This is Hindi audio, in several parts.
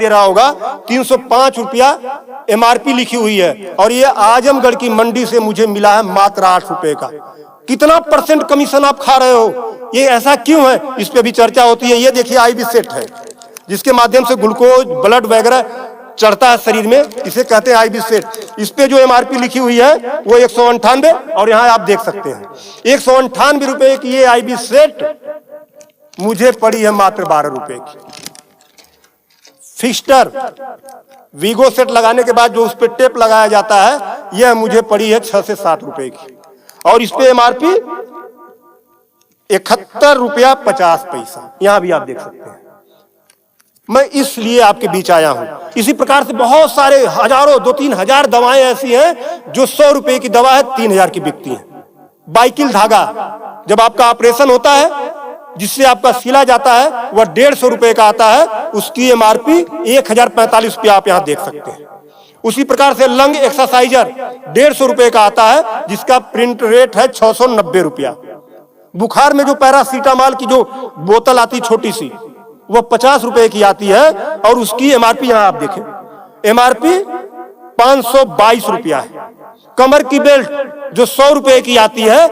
दे रहा होगा 305 रुपया MRP लिखी हुई है, और ये आजमगढ़ की मंडी से मुझे मिला है मात्र 8 रुपए का। कितना % कमीशन आप खा रहे हो? ये ऐसा क्यों है? इस पे भी चर्चा होती है। ये देखिए IB सेट है, जिसके माध्यम से ग्लूकोज, ब्लड वगैरह चढ़ता है शरीर में, इसे कहते हैं IB सेट। इस पे जो MRP लिखी हुई है वो 198, और यहाँ आप देख सकते हैं 198 रुपए की ये IB सेट मुझे पड़ी है मात्र 12 रुपए की। फिक्स्टर वीगो सेट लगाने के बाद जो उस पर टेप लगाया जाता है, यह मुझे पड़ी है 6 से 7 रुपए की, और इस पे MRP 71 रुपया 50 पैसा। यहां भी आप देख सकते हैं। मैं इसलिए आपके बीच आया हूं। इसी प्रकार से बहुत सारे हजारों 2-3 हजार दवाएं ऐसी हैं जो 100 रुपए की दवा है 3000 की बिकती है। बाइकिल धागा, जब आपका ऑपरेशन होता है जिससे आपका सिला जाता है, वह 150 रुपए का आता है, उसकी MRP 1045 रुपया आप यहां देख सकते हैं। उसी प्रकार से लंग एक्सरसाइजर 150 रुपए का आता है, जिसका प्रिंट रेट है 690 रुपया। बुखार में जो पैरासीटामॉल की जो बोतल आती छोटी सी, वो 50 रुपए की आती है, और उसकी MRP यहां आप देखें MRP 522 रुपया है। कमर की बेल्ट जो 100 रुपए की आती है,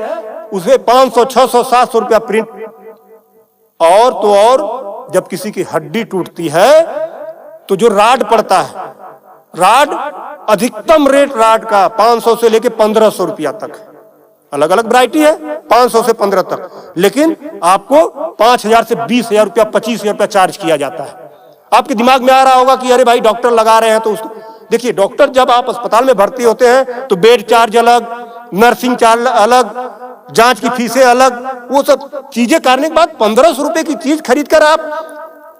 उसे 500, 600, 700 रुपया प्रिंट। और तो और जब किसी की हड्डी टूटती है तो जो राड पड़ता है, राड अधिकतम रेट राड का 500 से लेके 1500 रुपया तक, अलग अलग वैरायटी है, 500 से 15 तक, लेकिन आपको 5000 से 20,000 रुपया, 25,000 रुपया चार्ज किया जाता है। आपके दिमाग में आ रहा होगा कि अरे भाई डॉक्टर लगा रहे हैं तो उसको देखिए। डॉक्टर जब आप अस्पताल में भर्ती होते हैं तो बेड चार्ज अलग, नर्सिंग चार्ज अलग, जांच की फीसें अलग, वो सब चीजें करने के बाद 1500 रुपए की चीज खरीद कर आप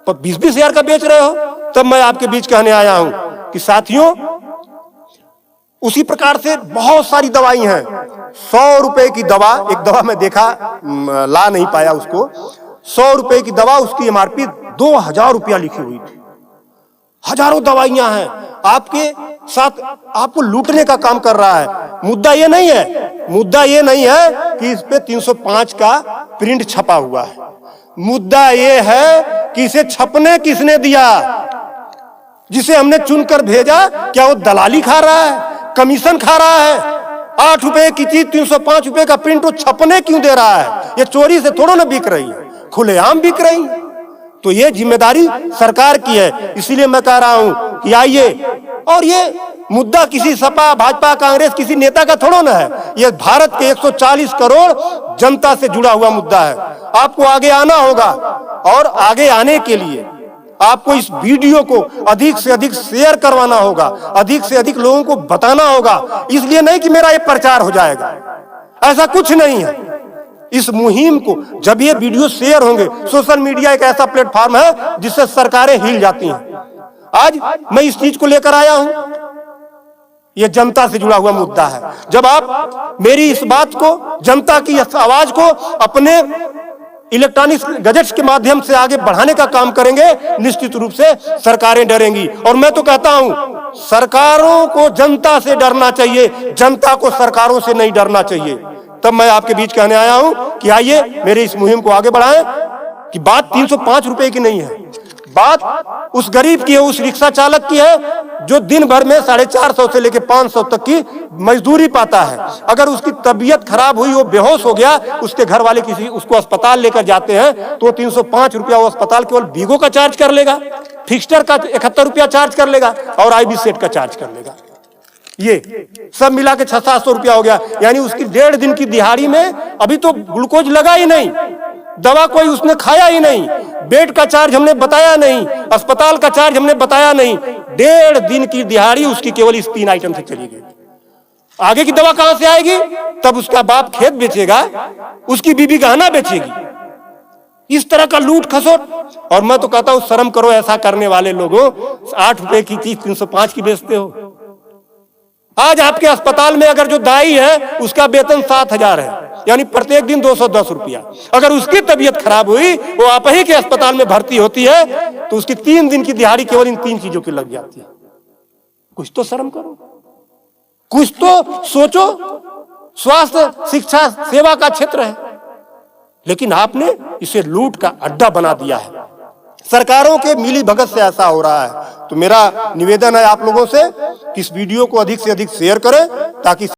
20-20,000 का बेच रहे हो। तब मैं आपके बीच कहने आया हूं कि साथियों, उसी प्रकार से बहुत सारी दवाई हैं। 100 रुपए की दवा, एक दवा मैं देखा, ला नहीं पाया उसको, 100 रुपए की दवा, उसकी MRP 2000 रुपया लिखी हुई थी। हजारों दवाइयां हैं, आपके साथ आपको लूटने का काम कर रहा है। मुद्दा ये नहीं है कि इस पे 305 का प्रिंट छपा हुआ है। मुद्दा ये है कि इसे छपने किसने दिया? जिसे हमने चुनकर भेजा, क्या वो दलाली खा रहा है, कमीशन खा रहा है? 8 रुपए की चीज 305 रुपए का प्रिंट वो छपने क्यों दे रहा है? ये चोरी से थोड़ा ना बिक रही है, खुलेआम बिक रही है। तो ये जिम्मेदारी सरकार की है। इसीलिए मैं कह रहा हूं कि आइए, और ये मुद्दा किसी सपा, भाजपा, कांग्रेस, किसी नेता का थोड़ा ना है, ये भारत के 140 करोड़ जनता से जुड़ा हुआ मुद्दा है। आपको आगे आना होगा, और आगे आने के लिए आपको इस वीडियो को अधिक से अधिक शेयर करवाना होगा, अधिक से अधिक लोगों को बताना होगा। इसलिए नहीं कि मेरा ये प्रचार हो जाएगा, ऐसा कुछ नहीं है। इस मुहिम को जब ये वीडियो शेयर होंगे, सोशल मीडिया एक ऐसा प्लेटफॉर्म है जिससे सरकारें हिल जाती हैं। आज मैं इस चीज को लेकर आया हूं, ये जनता से जुड़ा हुआ मुद्दा है। जब आप मेरी इस बात को, जनता की इस आवाज को अपने इलेक्ट्रॉनिक गैजेट्स के माध्यम से आगे बढ़ाने का काम करेंगे, निश्चित रूप से सरकारें डरेंगी। और मैं तो कहता हूं, सरकारों को जनता से डरना चाहिए, जनता को सरकारों से नहीं डरना चाहिए। तब मैं आपके बीच कहने आया हूं कि आइए मेरे इस मुहिम को आगे बढ़ाएं। कि बात 305 रुपए की नहीं है, बात उस गरीब की है, उस रिक्शा चालक की है जो दिन भर में 450 से लेकर 500 तक की मजदूरी पाता है। अगर उसकी तबीयत खराब हुई, वो बेहोश हो गया, उसके घर वाले किसी उसको अस्पताल लेकर जाते हैं तो 305 रुपया वो अस्पताल केवल वीगो का चार्ज कर लेगा, फिक्स्टर का 71 रुपया चार्ज कर लेगा, और IB सेट का चार्ज कर लेगा। ये सब मिला के 600-700 रुपया हो गया। यानी उसकी 1.5 दिन की दिहाड़ी में अभी तो ग्लूकोज लगा ही नहीं, दवा कोई उसने खाया ही नहीं, बेड का चार्ज हमने बताया नहीं, अस्पताल का चार्ज हमने बताया नहीं। 1.5 दिन की दिहाड़ी उसकी केवल इस 3 आइटम से चली गई। आगे की दवा कहां से आएगी? तब उसका बाप खेत बेचेगा, उसकी बीबी गहना बेचेगी। इस तरह का लूट खसोट। और मैं तो कहता हूं, शर्म करो ऐसा करने वाले लोगों। 8 रुपए की चीज 305 की बेचते हो। आज आपके अस्पताल में अगर जो दाई है उसका वेतन 7,000 है, यानी प्रत्येक दिन 210 रुपया। अगर उसकी तबीयत खराब हुई, वो आप ही के अस्पताल में भर्ती होती है, तो उसकी 3 दिन की दिहाड़ी केवल इन 3 चीजों की लग जाती है। कुछ तो शर्म करो, कुछ तो सोचो। स्वास्थ्य, शिक्षा, सेवा का क्षेत्र है, लेकिन आपने इसे लूट का अड्डा बना दिया है। सरकारों के मिली भगत से ऐसा हो रहा है। तो मेरा निवेदन है आप लोगों से कि इस वीडियो को अधिक से अधिक शेयर करें ताकि